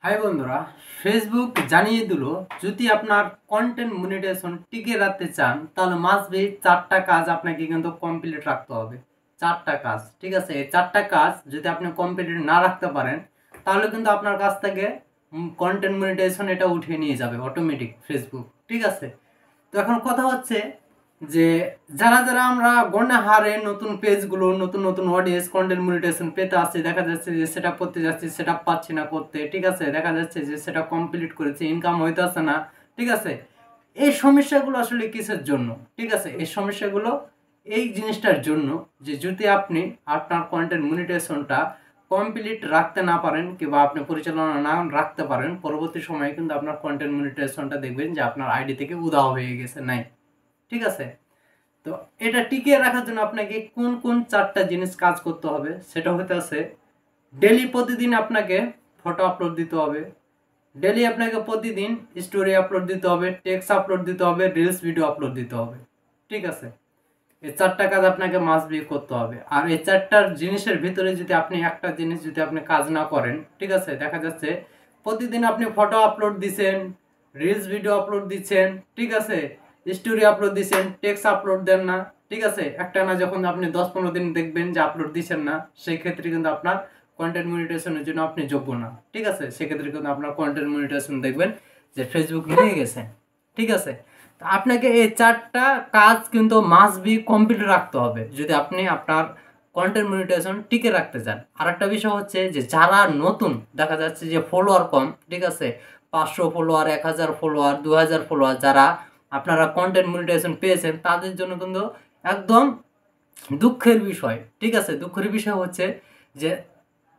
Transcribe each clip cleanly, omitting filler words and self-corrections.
High বন্ধুরা, Facebook জানিয়ে দিল যদি আপনার কন্টেন্ট মনিটাইজেশন টিকে রাখতে চান তাহলে মাস্ট বি 4টা কাজ আপনাকে কিন্তু কমপ্লিট রাখতে হবে। 4টা কাজ, ঠিক আছে। এই 4টা কাজ যদি আপনি কমপ্লিট না রাখতে পারেন তাহলে কিন্তু আপনার কাছ থেকে কন্টেন্ট মনিটাইজেশন এটা উঠিয়ে নিয়ে যাবে অটোমেটিক ফেসবুক, ঠিক আছে। তো এখন কথা হচ্ছে যে যারা যারা আমরা গণহারে নতুন পেজগুলো নতুন নতুন অডিয়েন্স কন্টেন্ট মনিটাইজেশন পেতে আসছে, দেখা যাচ্ছে যে সেটআপ করতে যাচ্ছি, সেটআপ পাচ্ছি না করতে, ঠিক আছে। দেখা যাচ্ছে যে সেটা কমপ্লিট করেছে, ইনকাম হইতেছে না, ঠিক আছে। এই সমস্যাগুলো আসলে কিসের জন্য, ঠিক আছে। এই সমস্যাগুলো এই জিনিসটার জন্য যে যদি আপনি আপনার কন্টেন্ট মনিটাইজেশনটা কমপ্লিট রাখতে না পারেন কিংবা আপনি পরিচালনা না রাখতে পারেন, পরবর্তী সময়ে কিন্তু আপনার কন্টেন্ট মনিটাইজেশনটা দেখবেন যে আপনার আইডি থেকে উধাও হয়ে গেছে, নাই, ঠিক আছে। তো এটা টিকিয়ে রাখার জন্য আপনাকে কোন কোন 4টা জিনিস কাজ করতে হবে সেটা হতে আছে, ডেলি প্রতিদিন আপনাকে ফটো আপলোড দিতে হবে, ডেলি আপনাকে প্রতিদিন স্টোরি আপলোড দিতে হবে, টেক্সট আপলোড দিতে হবে, রিলস ভিডিও আপলোড দিতে হবে, ঠিক আছে। এই 4টা কাজ আপনাকে মাস্ট বি করতে হবে। আর এই 4টার জিনিসের ভিতরে যদি আপনি একটা জিনিস যদি আপনি কাজ না করেন, ঠিক আছে, দেখা যাচ্ছে প্রতিদিন আপনি ফটো আপলোড দিচ্ছেন, রিলস ভিডিও আপলোড দিচ্ছেন, ঠিক আছে, স্টোরি আপলোড দিচ্ছেন, টেক্সট আপলোড দেন না, ঠিক আছে। একটা না যখন আপনি 10-15 দিন দেখবেন যে আপলোড দিচ্ছেন না, সেই ক্ষেত্রে কিন্তু আপনার কন্টেন্ট মনিটাইজেশনের জন্য আপনি যোগ্য না, ঠিক আছে। সেক্ষেত্রে কিন্তু আপনার কন্টেন্ট মনিটাইজেশন দেখবেন যে ফেসবুক নিয়ে গেছে, ঠিক আছে। তো আপনাকে এই 4টা কাজ কিন্তু মাস্ট বি কমপ্লিট রাখতে হবে যদি আপনি আপনার কন্টেন্ট মনিটাইজেশন টিকে রাখতে চান। আর একটা বিষয় হচ্ছে যে যারা নতুন, দেখা যাচ্ছে যে ফলোয়ার কম, ঠিক আছে, 500 ফলোয়ার, 1000 ফলোয়ার, 2000 ফলোয়ার, যারা আপনারা কন্টেন্ট মনিটাইজেশন পেয়েছেন তাদের জন্য কিন্তু একদম দুঃখের বিষয়, ঠিক আছে। দুঃখের বিষয় হচ্ছে যে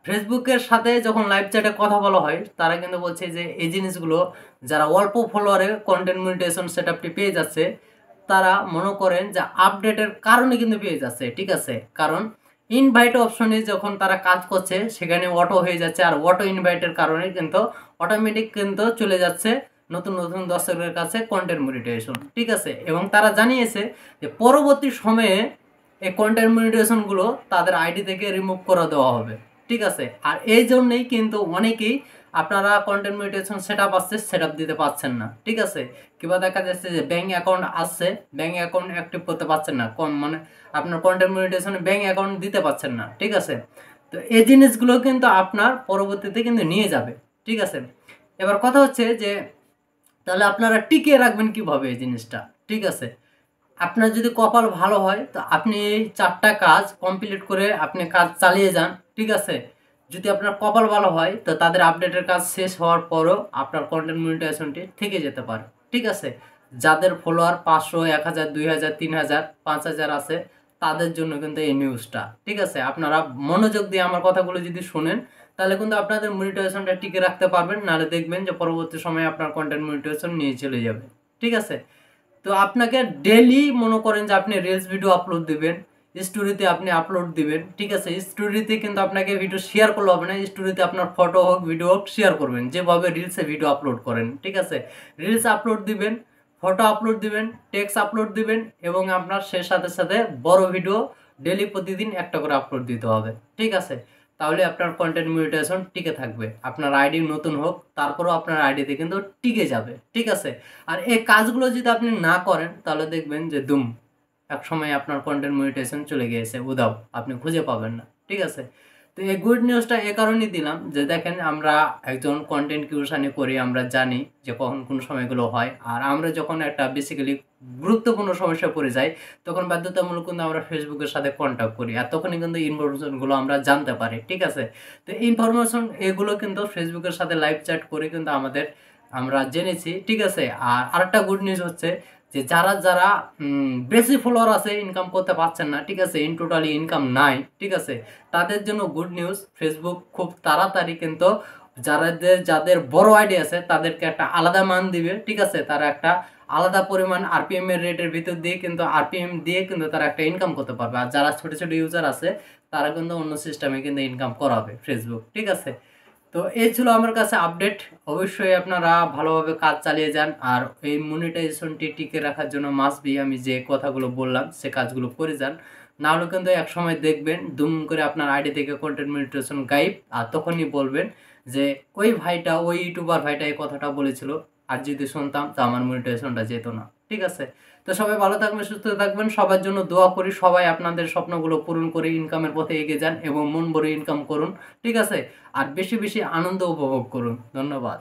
ফেসবুকের সাথে যখন লাইভ চ্যাটে কথা বলা হয় তারা কিন্তু বলছে যে এই জিনিসগুলো যারা অল্প ফলোয়ারে কন্টেন্ট মনিটাইজেশন সেটআপটি পেয়ে যাচ্ছে তারা মনে করেন যে আপডেটের কারণে কিন্তু পেয়ে যাচ্ছে, ঠিক আছে। কারণ ইনভাইট অপশনে যখন তারা কাজ করছে সেখানে অটো হয়ে যাচ্ছে, আর অটো ইনভাইটের কারণে কিন্তু অটোমেটিক কিন্তু চলে যাচ্ছে নতুন নতুন দর্শকের কাছে কন্টেন্ট মনিটাইজেশন, ঠিক আছে। এবং তারা জানিয়েছে যে পরবর্তী সময়ে এই কন্টেন্ট মনিটাইজেশনগুলো তাদের আইডি থেকে রিমুভ করে দেওয়া হবে, ঠিক আছে। আর এই জন্যই কিন্তু অনেকেই আপনারা কন্টেন্ট মনিটাইজেশন সেটআপ আসছে সেটআপ দিতে পারছেন না, ঠিক আছে। কিংবা দেখা যাচ্ছে যে ব্যাঙ্ক অ্যাকাউন্ট আসছে, ব্যাঙ্ক অ্যাকাউন্ট অ্যাক্টিভ করতে পারছেন না, কম মানে আপনার কন্টেন্ট মনিটাইজেশনে ব্যাঙ্ক অ্যাকাউন্ট দিতে পারছেন না, ঠিক আছে। তো এই জিনিসগুলো কিন্তু আপনার পরবর্তীতে কিন্তু নিয়ে যাবে, ঠিক আছে। এবার কথা হচ্ছে যে তাহলে আপনারা টিকিয়ে রাখবেন কিভাবে এই জিনিসটা, ঠিক আছে। আপনার যদি কপাল ভালো হয় তো আপনি এই 4টা কাজ কমপ্লিট করে আপনি কাজ চালিয়ে যান, ঠিক আছে। যদি আপনার কপাল ভালো হয় তো তাদের আপডেটের কাজ শেষ হওয়ার পরও আপনার কন্টেন্ট মনিটাইজেশনটি থেকে যেতে পারে, ঠিক আছে। যাদের ফলোয়ার 500, 1000, 2000, 3000, 5000 আছে তাদের জন্য কিন্তু এই নিউজটা, ঠিক আছে। আপনারা মনোযোগ দিয়ে আমার কথাগুলো যদি শোনেন তাহলে কিন্তু আপনাদের মনিটাইজেশনটা টিকে রাখতে পারবেন, নাহলে দেখবেন যে পরবর্তী সময়ে আপনার কন্টেন্ট মনিটাইজেশন নিয়ে চলে যাবে, ঠিক আছে। তো আপনাকে ডেলি মনে করেন যে আপনি রিলস ভিডিও আপলোড দিবেন, স্টোরিতে আপনি আপলোড দিবেন, ঠিক আছে। স্টোরিতে কিন্তু আপনাকে ভিডিও শেয়ার করলে হবে না, স্টোরিতে আপনার ফটো হোক ভিডিও হোক শেয়ার করবেন যেভাবে রিলসে ভিডিও আপলোড করেন, ঠিক আছে। রিলস আপলোড দিবেন, ফটো আপলোড দিবেন, টেক্সট আপলোড দিবেন এবং আপনার সে সাথে সাথে বড় ভিডিও ডেলি প্রতিদিন একটা করে আপলোড দিতে হবে, ঠিক আছে। তাহলে আপনার কন্টেন্ট মনিটাইজেশন টিকে থাকবে, আপনার আইডি নতুন হোক তারপরেও আপনার আইডিতে কিন্তু টিকে যাবে, ঠিক আছে। আর এই কাজগুলো যদি আপনি না করেন তাহলে দেখবেন যে দুম এক সময় আপনার কন্টেন্ট মনিটাইজেশন চলে গিয়েছে, উধাও, আপনি খুঁজে পাবেন না, ঠিক আছে। তো এই গুড নিউজটা এ কারণেই দিলাম যে দেখেন আমরা একজন কন্টেন্ট ক্রিয়েশন করি, আমরা জানি যে কখন কোন সময়গুলো হয়। আর আমরা যখন একটা বেসিক্যালি গুরুত্বপূর্ণ সমস্যা পড়ে যাই তখন বাধ্যতামূলক কিন্তু আমরা ফেসবুকের সাথে কন্ট্যাক্ট করি, আর তখনই কিন্তু ইনফরমেশনগুলো আমরা জানতে পারি, ঠিক আছে। তো ইনফরমেশন এগুলো কিন্তু ফেসবুকের সাথে লাইভ চ্যাট করে কিন্তু আমরা জেনেছি, ঠিক আছে। আর আরেকটা গুড নিউজ হচ্ছে যে যারা যারা বেশি ফলোয়ার আছে ইনকাম করতে পারছেন না, ঠিক আছে, ইন টোটালি ইনকাম নাই, ঠিক আছে, তাদের জন্য গুড নিউজ, ফেসবুক খুব তাড়াতাড়ি কিন্তু যাদের বড় আইডি আছে তাদেরকে একটা আলাদা মান দিবে, ঠিক আছে। তারা একটা আলাদা পরিমাণ আরপিএম এর রেটের ভিতর দিয়ে কিন্তু আরপিএম দিয়ে কিন্তু তারা একটা ইনকাম করতে পারবে। আর যারা ছোট ছোট ইউজার আছে তারা কিন্তু অন্য সিস্টেমে কিন্তু ইনকাম করাবে ফেসবুক, ঠিক আছে। তো এই ছিল আমার কাছে আপডেট। অবশ্যই আপনারা ভালোভাবে কাজ চালিয়ে যান, আর এই মনিটাইজেশনটি টিকে রাখার জন্য মাস্ট বি আমি যে কথাগুলো বললাম সে কাজগুলো করে যান, না হলে কিন্তু এক সময় দেখবেন দুম করে আপনার আইডি থেকে কন্টেন্ট মনিটাইজেশন গায়েব, আর তখনই বলবেন যে ওই ভাইটা, ওই ইউটিউবার ভাইটা এই কথাটা বলেছিল, আর যদি শুনতাম তা আমার মনিটাইজেশনটা যেত না। ঠিক আছে, তো সবাই ভালো থাকবেন, সুস্থ থাকবেন, সবার জন্য দোয়া করি, সবাই আপনাদের স্বপ্নগুলো পূরণ করে ইনকামের পথে এগিয়ে যান এবং মন ভরে ইনকাম করুন। ঠিক আছে, আর বেশি বেশি আনন্দ উপভোগ করুন। ধন্যবাদ।